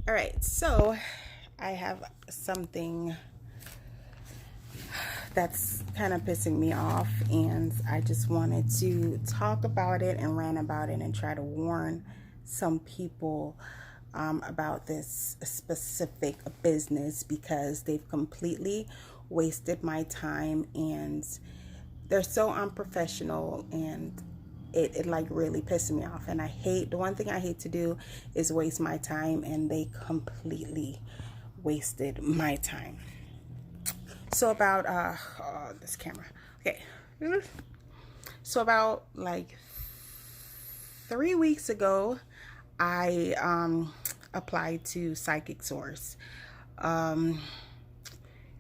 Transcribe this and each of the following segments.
All right, so I have something that's kind of pissing me off, and I just wanted to talk about it and rant about it and try to warn some people about this specific business because they've completely wasted my time and they're so unprofessional, and it like really pissed me off. And I hate, the one thing I hate to do is waste my time, and they completely wasted my time. So about this camera. Okay. So about like 3 weeks ago, I applied to Psychic Source. Um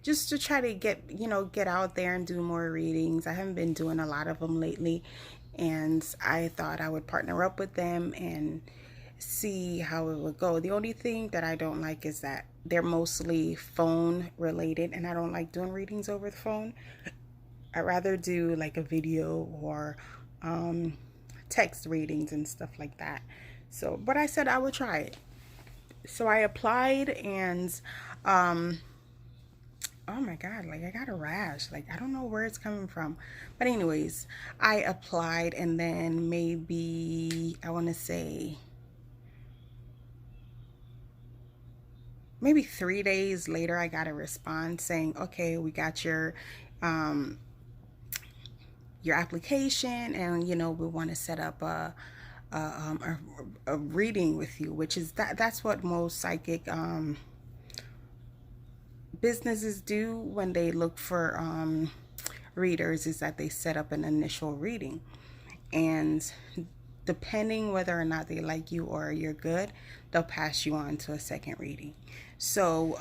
just to try to get out there and do more readings. I haven't been doing a lot of them lately, and I thought I would partner up with them and see how it would go. The only thing that I don't like is that they're mostly phone related, and I don't like doing readings over the phone. I'd rather do like a video or um, text readings and stuff like that. So, but I said I would try it. So I applied, and um, oh my god, like I got a rash. Like I don't know where it's coming from. But anyways, I applied, and then maybe I want to say maybe 3 days later, I got a response saying, "Okay, we got um, your application, and we want to set up a reading with you," which is that's what most psychic businesses do when they look for readers, is that they set up an initial reading, and depending whether or not they like you or you're good, they'll pass you on to a second reading. So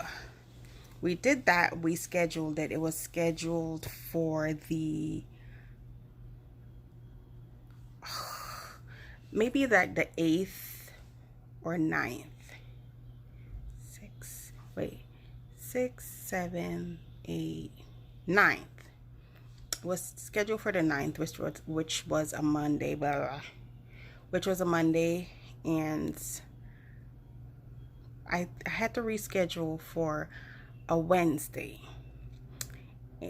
we did that. We scheduled it. It was scheduled for the maybe like the 8th or 9th. Six, wait, 6, 7, 8, 9th. It was scheduled for the 9th, which was a Monday, which was a Monday, and I had to reschedule for a Wednesday.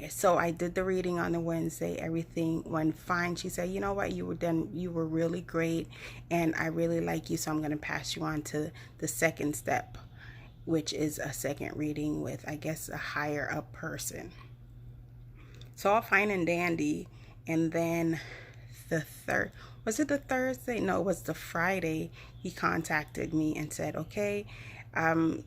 So I did the reading on the Wednesday. Everything went fine. She said, "You know what? You were really great, and I really like you. So I'm gonna pass you on to the second step, which is a second reading with, I guess, a higher up person." So all fine and dandy. And then the third, was it the Thursday? No, it was the Friday. He contacted me and said, "Okay, um,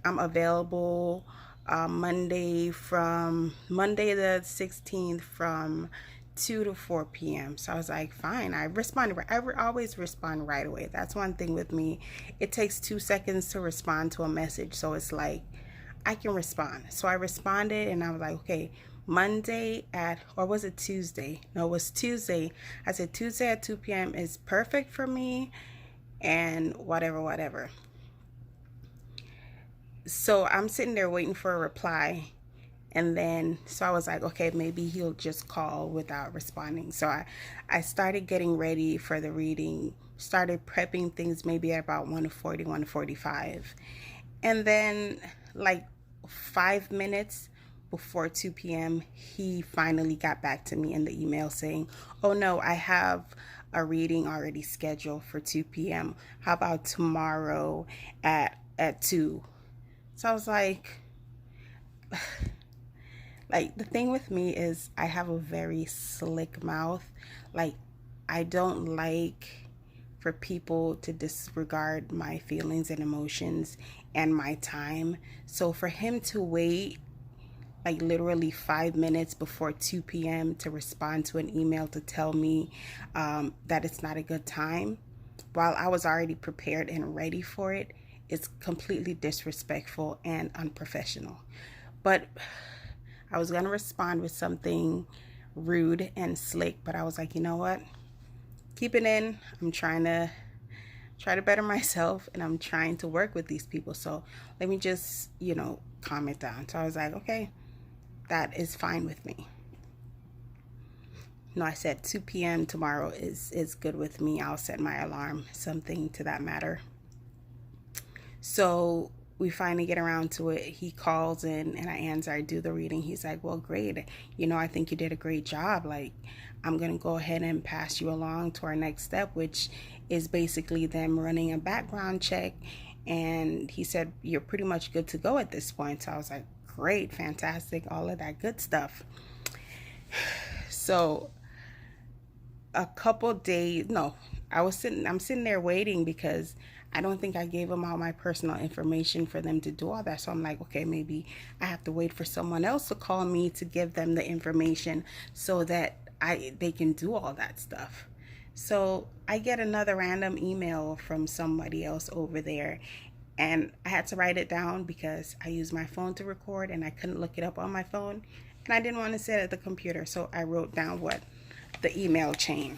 I'm available Monday the 16th from 2 to 4 p.m. So I was like, fine. I responded. I always respond right away. That's one thing with me. It takes 2 seconds to respond to a message. So it's like, I can respond. So I responded, and I was like, okay, Monday or was it Tuesday? No, it was Tuesday. I said Tuesday at 2 p.m. is perfect for me, and whatever. So I'm sitting there waiting for a reply. And then, so I was like, okay, maybe he'll just call without responding. So I started getting ready for the reading, started prepping things maybe at about 1:40, 1:45. And then, like 5 minutes before 2 p.m., he finally got back to me in the email saying, "Oh no, I have a reading already scheduled for 2 p.m. How about tomorrow at 2?" So I was like the thing with me is I have a very slick mouth. Like I don't like for people to disregard my feelings and emotions and my time. So for him to wait like literally 5 minutes before 2 p.m. to respond to an email to tell me that it's not a good time, while I was already prepared and ready for it, is completely disrespectful and unprofessional. But I was going to respond with something rude and slick, but I was like, you know what? Keep it in. I'm try to better myself, and I'm trying to work with these people. So let me just, calm it down. So I was like, okay, that is fine with me. No, I said 2 p.m. tomorrow is good with me. I'll set my alarm, something to that matter. So we finally get around to it. He calls in and I answer. I do the reading. He's like, well, great. I think you did a great job. Like, I'm going to go ahead and pass you along to our next step, which is basically them running a background check. And he said, you're pretty much good to go at this point. So I was like, great, fantastic, all of that good stuff. So a couple days, no, I'm sitting there waiting because I don't think I gave them all my personal information for them to do all that. So I'm like, okay, maybe I have to wait for someone else to call me to give them the information so that they can do all that stuff. So I get another random email from somebody else over there, and I had to write it down because I used my phone to record and I couldn't look it up on my phone, and I didn't want to sit at the computer, so I wrote down what the email chain.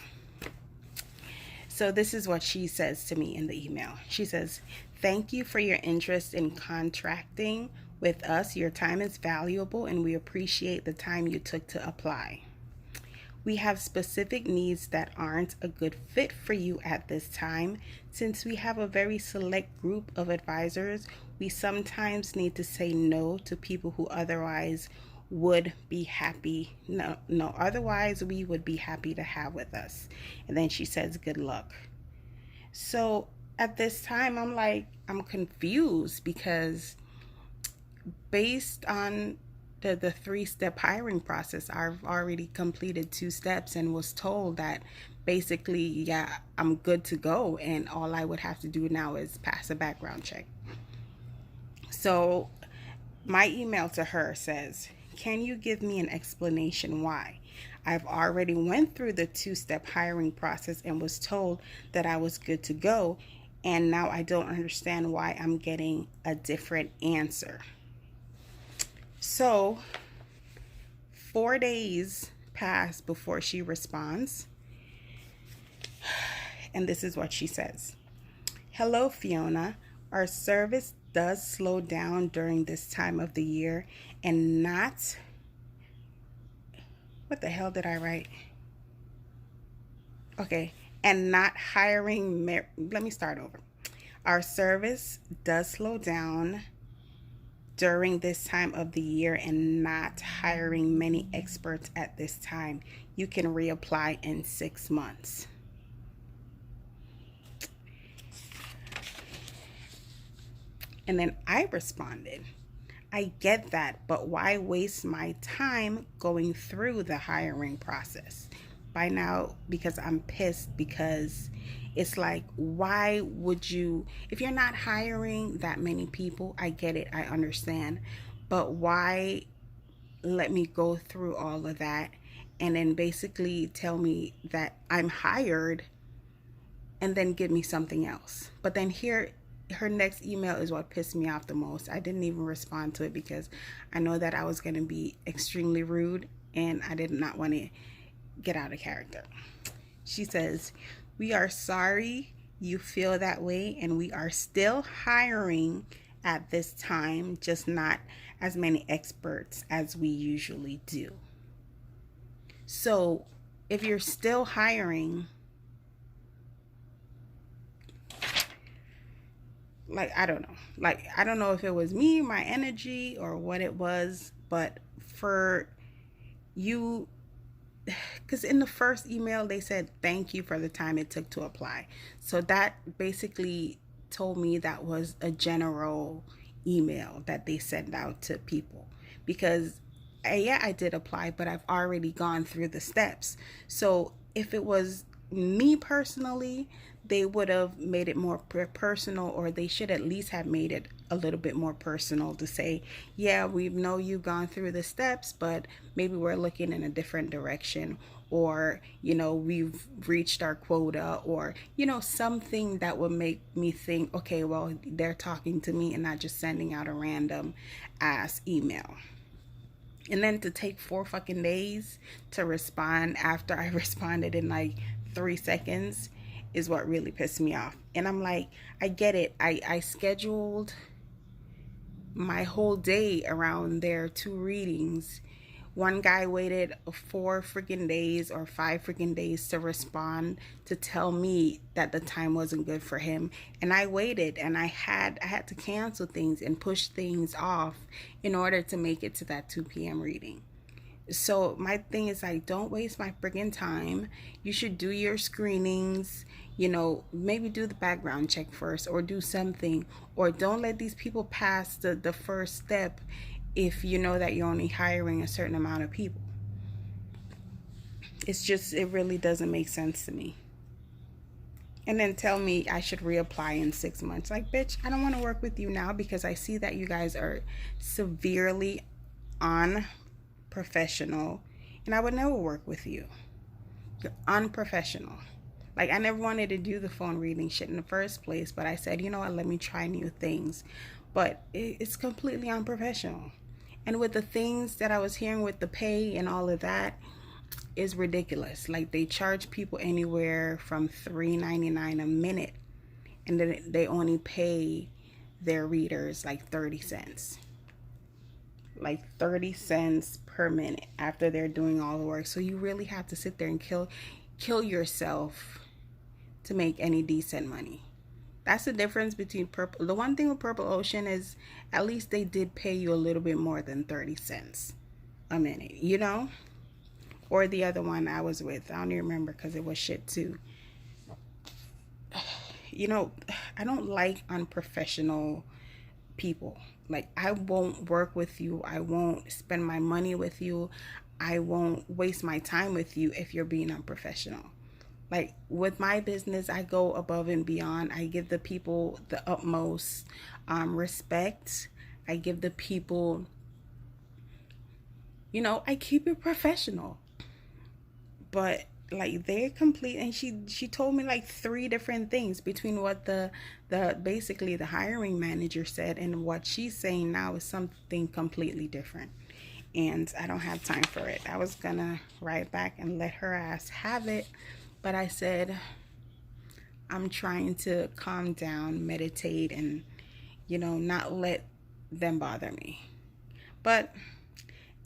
So this is what she says to me in the email. She says, thank you for your interest in contracting with us. Your time is valuable and we appreciate the time you took to apply. We have specific needs that aren't a good fit for you at this time. Since we have a very select group of advisors, we sometimes need to say no to people who otherwise would be happy. Otherwise we would be happy to have with us. And then she says, good luck. So at this time, I'm confused because based on the 3-step hiring process, I've already completed 2 steps and was told that basically, yeah, I'm good to go. And all I would have to do now is pass a background check. So my email to her says, can you give me an explanation why? I've already went through the 2-step hiring process and was told that I was good to go. And now I don't understand why I'm getting a different answer. So 4 days pass before she responds. And this is what she says. Hello, Fiona. Our service does slow down during this time of the year and not... What the hell did I write? Okay. And not hiring... Let me start over. Our service does slow down during this time of the year and not hiring many experts at this time. You can reapply in 6 months. And then I responded, I get that, but why waste my time going through the hiring process? By now, because I'm pissed, because it's like, why would you, if you're not hiring that many people, I get it, I understand, but why let me go through all of that and then basically tell me that I'm hired and then give me something else? But then here, her next email is what pissed me off the most. I didn't even respond to it because I know that I was going to be extremely rude and I did not want to get out of character. She says, we are sorry you feel that way and we are still hiring at this time, just not as many experts as we usually do. So if you're still hiring, I don't know if it was me, my energy, or what it was, but for you, because in the first email they said thank you for the time it took to apply. So that basically told me that was a general email that they send out to people, because yeah, I did apply, but I've already gone through the steps. So if it was me personally, they would have made it more personal, or they should at least have made it a little bit more personal to say, yeah, we know you've gone through the steps, but maybe we're looking in a different direction, or, we've reached our quota, or, something that would make me think, okay, well, they're talking to me and not just sending out a random ass email. And then to take 4 fucking days to respond after I responded in 3 seconds is what really pissed me off. And I'm like, I get it. I scheduled my whole day around their 2 readings, One guy waited 4 freaking days or 5 freaking days to respond to tell me that the time wasn't good for him. And I waited, and I had to cancel things and push things off in order to make it to that 2 p.m. reading. So my thing is, like, don't waste my friggin' time. You should do your screenings, maybe do the background check first, or do something, or don't let these people pass the first step if you know that you're only hiring a certain amount of people. It really doesn't make sense to me. And then tell me I should reapply in 6 months. Like, bitch, I don't want to work with you now because I see that you guys are severely unprofessional, and I would never work with you. You're unprofessional. Like, I never wanted to do the phone reading shit in the first place, but I said, you know what, let me try new things. But it's completely unprofessional. And with the things that I was hearing with the pay and all of that, is ridiculous. Like, they charge people anywhere from $3.99 a minute, and then they only pay their readers like 30 cents. Like 30 cents per minute after they're doing all the work. So you really have to sit there and kill yourself to make any decent money. That's the difference between Purple. The one thing with Purple Ocean is at least they did pay you a little bit more than 30 cents a minute, Or the other one I was with, I don't even remember because it was shit too. I don't like unprofessional people. Like, I won't work with you. I won't spend my money with you. I won't waste my time with you if you're being unprofessional. Like, with my business, I go above and beyond. I give the people the utmost respect. I give the people, I keep it professional. But like, they're complete, and she told me like 3 different things between what the basically the hiring manager said and what she's saying now is something completely different. And I don't have time for it. I was gonna write back and let her ass have it, but I said I'm trying to calm down, meditate, and not let them bother me. But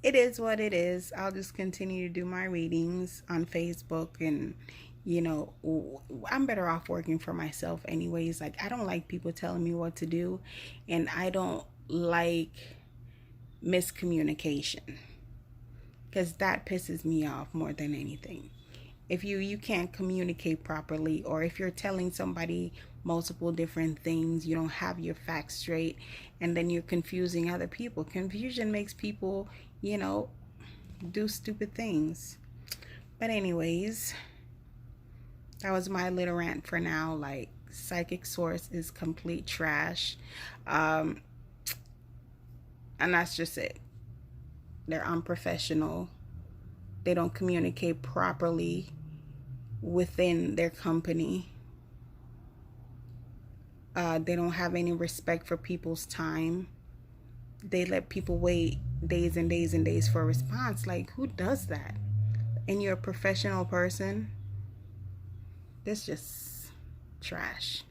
it is what it is. I'll just continue to do my readings on Facebook, and I'm better off working for myself anyways. Like, I don't like people telling me what to do, and I don't like miscommunication, because that pisses me off more than anything. If you can't communicate properly, or if you're telling somebody multiple different things, you don't have your facts straight, and then you're confusing other people. Confusion makes people, do stupid things. But anyways, that was my little rant for now. Like, Psychic Source is complete trash. And that's just it. They're unprofessional. They don't communicate properly within their company. They don't have any respect for people's time. They let people wait days and days and days for a response. Like, who does that? And you're a professional person? This just trash.